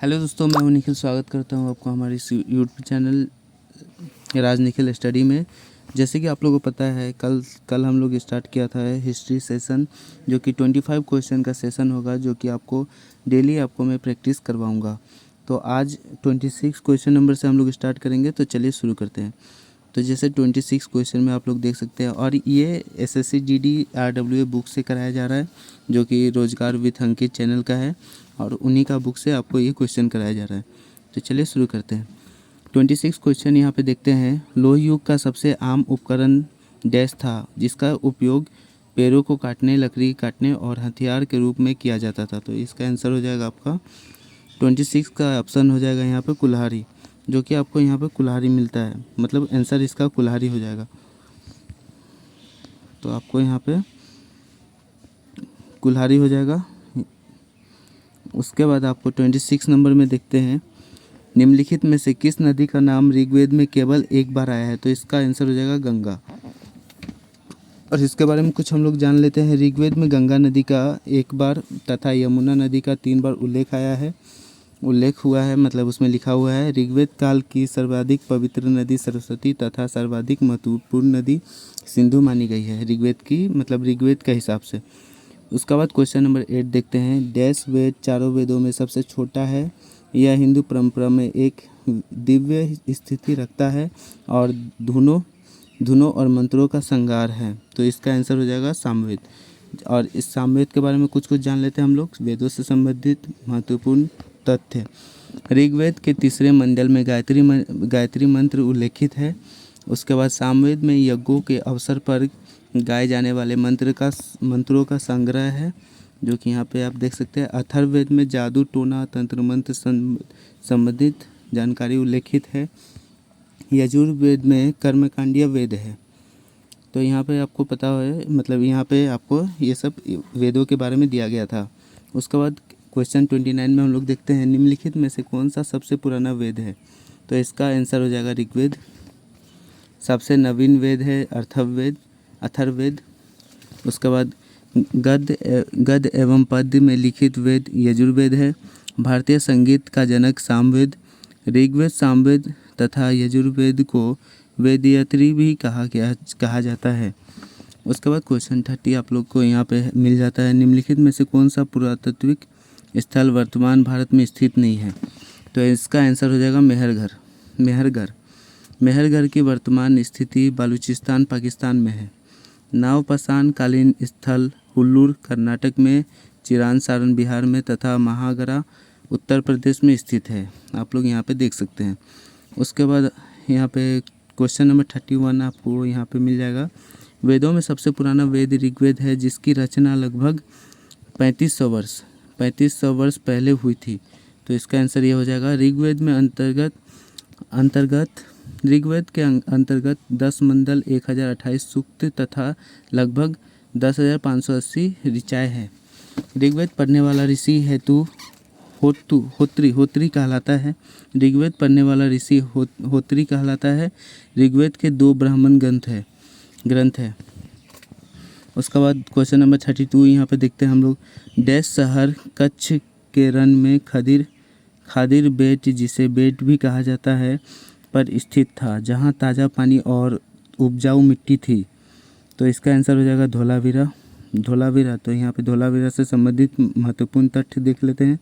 Hello दोस्तों, मैं हूं निखिल। स्वागत करता हूं आपको हमारे इस यूट्यूब चैनल राज निखिल स्टडी में। जैसे कि आप लोगों को पता है, कल हम लोग स्टार्ट किया था हिस्ट्री सेशन, जो कि 25 क्वेश्चन का सेशन होगा, जो कि आपको डेली आपको मैं प्रैक्टिस करवाऊंगा। तो आज 26 क्वेश्चन नंबर से हम लोग स्टार्ट करेंगे। तो चलिए शुरू करते हैं। तो जैसे 26 क्वेश्चन में आप लोग देख सकते हैं, और ये एसएससी जीडी आरडब्ल्यूए बुक से कराया जा रहा है, जो कि रोजगार विथ अंकित चैनल का है, और उन्हीं का बुक से आपको ये क्वेश्चन कराया जा रहा है। तो चलिए शुरू करते हैं। 26 क्वेश्चन यहाँ पे देखते हैं। लोह युग का सबसे आम उपकरण डैश था, जिसका उपयोग पेड़ों को काटने, लकड़ी काटने और हथियार के रूप में किया जाता था। तो इसका आंसर हो जाएगा आपका 26 का ऑप्शन हो जाएगा यहाँ पे कुल्हाड़ी, जो कि आपको यहाँ पे कुल्हाड़ी मिलता है, मतलब आंसर इसका कुल्हाड़ी हो जाएगा। तो आपको यहाँ पे कुल्हाड़ी हो जाएगा। उसके बाद आपको 26 नंबर में देखते हैं, निम्नलिखित में से किस नदी का नाम ऋग्वेद में केवल एक बार आया है। तो इसका आंसर हो जाएगा गंगा। और इसके बारे में कुछ हम लोग जान लेते हैं। ऋग्वेद में गंगा नदी का एक बार तथा यमुना नदी का 3 बार उल्लेख हुआ है, मतलब उसमें लिखा हुआ है। ऋग्वेद काल की सर्वाधिक पवित्र नदी सरस्वती तथा सर्वाधिक महत्वपूर्ण नदी सिंधु मानी गई है, ऋग्वेद की, मतलब ऋग्वेद के हिसाब से। उसके बाद क्वेश्चन नंबर 8 देखते हैं। डैश वेद चारों वेदों में सबसे छोटा है, यह हिंदू परंपरा में एक दिव्य स्थिति रखता है और धुनों और मंत्रों का संगार है। तो इसका आंसर हो जाएगा सामवेद। और इस सामवेद के बारे में कुछ जान लेते हैं हम लोग, वेदों से संबंधित महत्वपूर्ण तथ्य। ऋग्वेद के तीसरे मंडल में गायत्री मंत्र उल्लेखित है। उसके बाद सामवेद में यज्ञों के अवसर पर गाए जाने वाले मंत्रों का संग्रह है, जो कि यहाँ पे आप देख सकते हैं। अथर्ववेद में जादू टोना तंत्र मंत्र संबंधित जानकारी उल्लेखित है। यजुर्वेद में कर्मकांडीय वेद है। तो यहाँ पे आपको पता है, मतलब यहाँ पे आपको ये सब वेदों के बारे में दिया गया था। उसके बाद क्वेश्चन 29 में हम लोग देखते हैं, निम्नलिखित में से कौन सा सबसे पुराना वेद है। तो इसका आंसर हो जाएगा ऋग्वेद। सबसे नवीन वेद है अथर्ववेद। उसके बाद गद्य एवं पद्य में लिखित वेद यजुर्वेद है। भारतीय संगीत का जनक सामवेद। ऋग्वेद, सामवेद तथा यजुर्वेद को वेदयत्री भी कहा जाता है। उसके बाद क्वेश्चन 30 आप लोग को यहाँ पे मिल जाता है। निम्नलिखित में से कौन सा पुरातात्विक स्थल वर्तमान भारत में स्थित नहीं है। तो इसका आंसर हो जाएगा मेहरगढ़ की वर्तमान स्थिति बलूचिस्तान पाकिस्तान में है। नवपाषाण कालीन स्थल हुल्लूर कर्नाटक में, चिरान सारण बिहार में तथा महागरा उत्तर प्रदेश में स्थित है। आप लोग यहाँ पे देख सकते हैं। उसके बाद यहाँ पे क्वेश्चन नंबर 31 आपको यहाँ पे मिल जाएगा। वेदों में सबसे पुराना वेद ऋग्वेद है, जिसकी रचना लगभग 3500 वर्ष पहले हुई थी। तो इसका आंसर ये हो जाएगा। ऋग्वेद के अंतर्गत 10 मंडल, 1028 सूक्त तथा लगभग 10,580 ऋचाएँ हैं। ऋग्वेद पढ़ने वाला ऋषि होत्री कहलाता है। ऋग्वेद पढ़ने वाला ऋषि होत्री कहलाता है। ऋग्वेद के 2 ब्राह्मण ग्रंथ है। उसके बाद क्वेश्चन नंबर 32 यहाँ पे देखते हैं हम लोग। डैश शहर कच्छ के रण में खादिर बेट, जिसे बेट भी कहा जाता है, पर स्थित था, जहाँ ताज़ा पानी और उपजाऊ मिट्टी थी। तो इसका आंसर हो जाएगा धोलावीरा। तो यहाँ पे धोलावीरा से संबंधित महत्वपूर्ण तथ्य देख लेते हैं।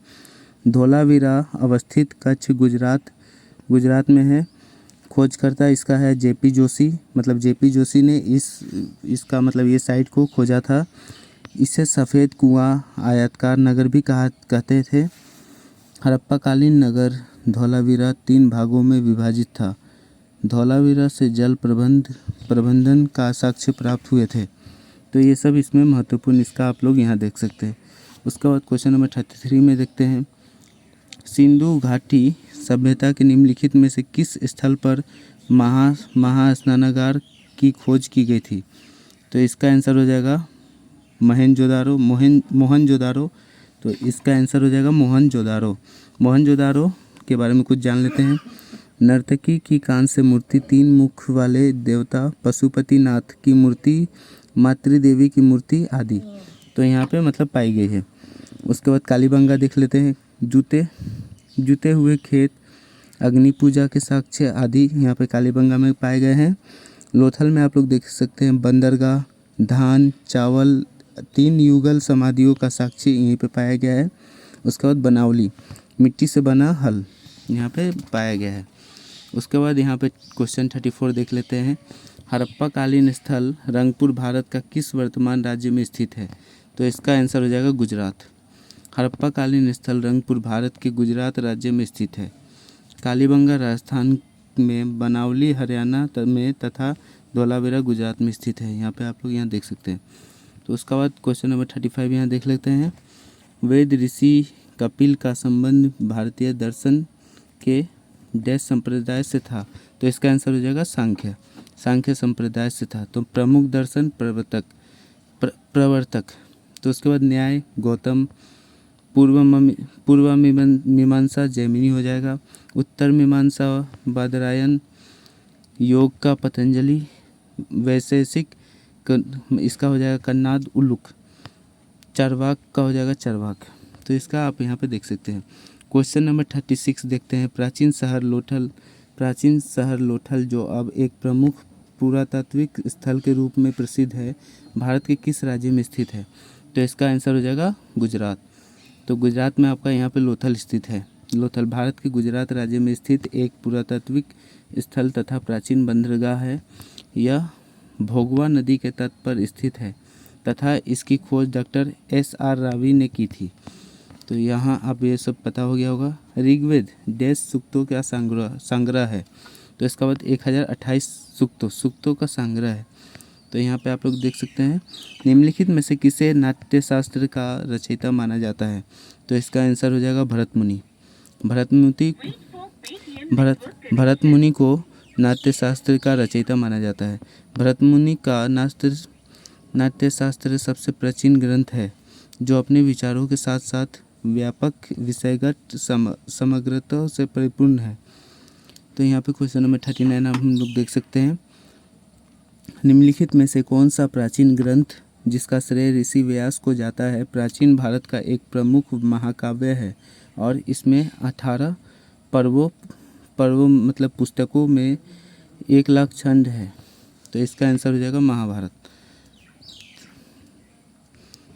धोलावीरा अवस्थित कच्छ गुजरात में है। खोजकर्ता इसका है जेपी जोशी, मतलब जेपी जोशी ने इसका मतलब ये साइट को खोजा था। इसे सफ़ेद कुआं आयताकार नगर भी कहते थे। हड़प्पाकालीन नगर धौलावीरा 3 भागों में विभाजित था। धौलावीरा से जल प्रबंधन का साक्ष्य प्राप्त हुए थे। तो ये सब इसमें महत्वपूर्ण इसका आप लोग यहाँ देख सकते हैं। उसके बाद क्वेश्चन नंबर 33 में देखते हैं, सिंधु घाटी सभ्यता के निम्नलिखित में से किस स्थल पर महास्नानागार की खोज की गई थी। तो इसका आंसर हो जाएगा मोहनजोदारो। तो इसका आंसर हो जाएगा मोहनजोदारो के बारे में कुछ जान लेते हैं। नर्तकी की कांस्य मूर्ति, 3 मुख वाले देवता पशुपतिनाथ की मूर्ति, मातृदेवी की मूर्ति आदि तो यहाँ पे मतलब पाई गई है। उसके बाद कालीबंगा देख लेते हैं। जूते जुते हुए खेत, अग्नि पूजा के साक्ष्य आदि यहाँ पे कालीबंगा में पाए गए हैं। लोथल में आप लोग देख सकते हैं बंदरगाह, धान, चावल, 3 युगल समाधियों का साक्ष्य यहीं पे पाया गया है। उसके बाद बनावली, मिट्टी से बना हल यहाँ पे पाया गया है। उसके बाद यहाँ पे क्वेश्चन 34 देख लेते हैं। हड़प्पा कालीन स्थल रंगपुर भारत का किस वर्तमान राज्य में स्थित है? तो इसका आंसर हो जाएगा गुजरात। हड़प्पा कालीन स्थल रंगपुर भारत के गुजरात राज्य में स्थित है। कालीबंगा राजस्थान में, बनावली हरियाणा में तथा धौलावीरा गुजरात में स्थित है। यहाँ पे आप लोग यहाँ देख सकते हैं। तो उसका बाद क्वेश्चन नंबर 35 यहाँ देख लेते हैं। वेद ऋषि कपिल का संबंध भारतीय दर्शन के डैश संप्रदाय से था? तो इसका आंसर हो जाएगा सांख्य संप्रदाय से था। तो प्रमुख दर्शन प्रवर्तक। तो उसके बाद न्याय गौतम, पूर्व मीमांसा जैमिनी हो जाएगा, उत्तर मीमांसा बादरायन, योग का पतंजलि, वैशेषिक इसका हो जाएगा कन्नाद उल्लुक, चारवाक का हो जाएगा चरवाक। तो इसका आप यहाँ पे देख सकते हैं। क्वेश्चन नंबर 36 देखते हैं। प्राचीन शहर लोथल जो अब एक प्रमुख पुरातात्विक स्थल के रूप में प्रसिद्ध है, भारत के किस राज्य में स्थित है? तो इसका आंसर हो जाएगा गुजरात। तो गुजरात में आपका यहाँ पे लोथल स्थित है। लोथल भारत के गुजरात राज्य में स्थित एक पुरातात्विक स्थल तथा प्राचीन बंदरगाह है। यह भोगवा नदी के तट पर स्थित है तथा इसकी खोज डॉक्टर SR रावी ने की थी। तो यहाँ आप ये सब पता हो गया होगा। ऋग्वेद डैश सूक्तों का संग्रह है? तो इसका बाद 1028 सूक्तों का संग्रह है। तो यहाँ पे आप लोग देख सकते हैं। निम्नलिखित में से किसे नाट्यशास्त्र का रचयिता माना जाता है? तो इसका आंसर हो जाएगा भरत मुनि को नाट्यशास्त्र का रचयिता माना जाता है। भरत मुनि का नाट्यशास्त्र सबसे प्राचीन ग्रंथ है जो अपने विचारों के साथ साथ व्यापक विषयगत समग्रता से परिपूर्ण है। तो यहाँ पे क्वेश्चन नंबर 39 हम लोग देख सकते हैं। निम्नलिखित में से कौन सा प्राचीन ग्रंथ जिसका श्रेय ऋषि व्यास को जाता है प्राचीन भारत का एक प्रमुख महाकाव्य है और इसमें 18 पर्वों मतलब पुस्तकों में 1,00,000 छंद है? तो इसका आंसर हो जाएगा महाभारत।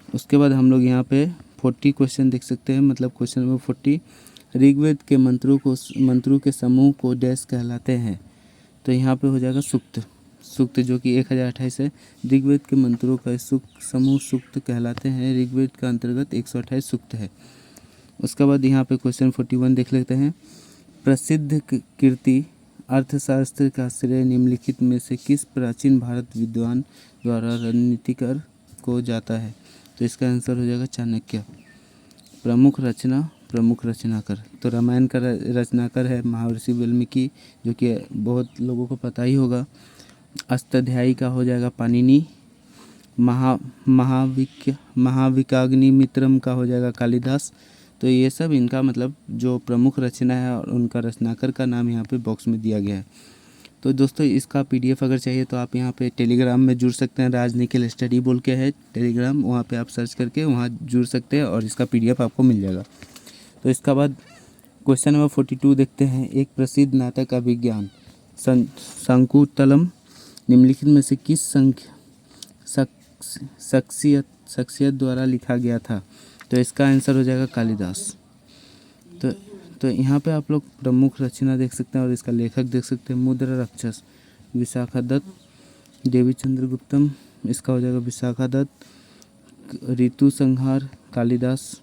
उसके बाद हम लोग यहाँ पे 40 क्वेश्चन देख सकते हैं। मतलब क्वेश्चन नंबर 40, ऋग्वेद के मंत्रों के समूह को डैश कहलाते हैं? तो यहाँ पे हो जाएगा सूक्त जो कि 1028 है। ऋग्वेद के मंत्रों का समूह सूक्त कहलाते हैं। ऋग्वेद का अंतर्गत 128 सूक्त है। उसके बाद यहाँ पे क्वेश्चन 41 देख लेते हैं। प्रसिद्ध कीर्ति अर्थशास्त्र का श्रेय निम्नलिखित में से किस प्राचीन भारत विद्वान द्वारा रणनीतिकर को जाता है? तो इसका आंसर हो जाएगा चाणक्य। प्रमुख रचनाकर। तो रामायण का रचनाकर है महर्षि वाल्मीकि, जो कि बहुत लोगों को पता ही होगा। अष्टाध्यायी का हो जाएगा पाणिनि। महाविकाग्निमित्रम का हो जाएगा कालिदास। तो ये सब इनका मतलब जो प्रमुख रचना है और उनका रचनाकर का नाम यहाँ पे बॉक्स में दिया गया है। तो दोस्तों इसका PDF अगर चाहिए तो आप यहाँ पे टेलीग्राम में जुड़ सकते हैं। राज निखिल स्टडी बोल के है टेलीग्राम, वहाँ पे आप सर्च करके वहाँ जुड़ सकते हैं और इसका PDF आपको मिल जाएगा। तो इसका बाद क्वेश्चन नंबर 42 देखते हैं। एक प्रसिद्ध नाटक अभिज्ञान शाकुंतलम निम्नलिखित में से किस शख्सियत द्वारा लिखा गया था? तो इसका आंसर हो जाएगा कालिदास। तो यहाँ पे आप लोग प्रमुख रचना देख सकते हैं और इसका लेखक देख सकते हैं। मुद्रा राक्षस विशाखा दत्त, देवी चंद्रगुप्तम इसका हो जाएगा विशाखा दत्त, ऋतु संहार कालिदास,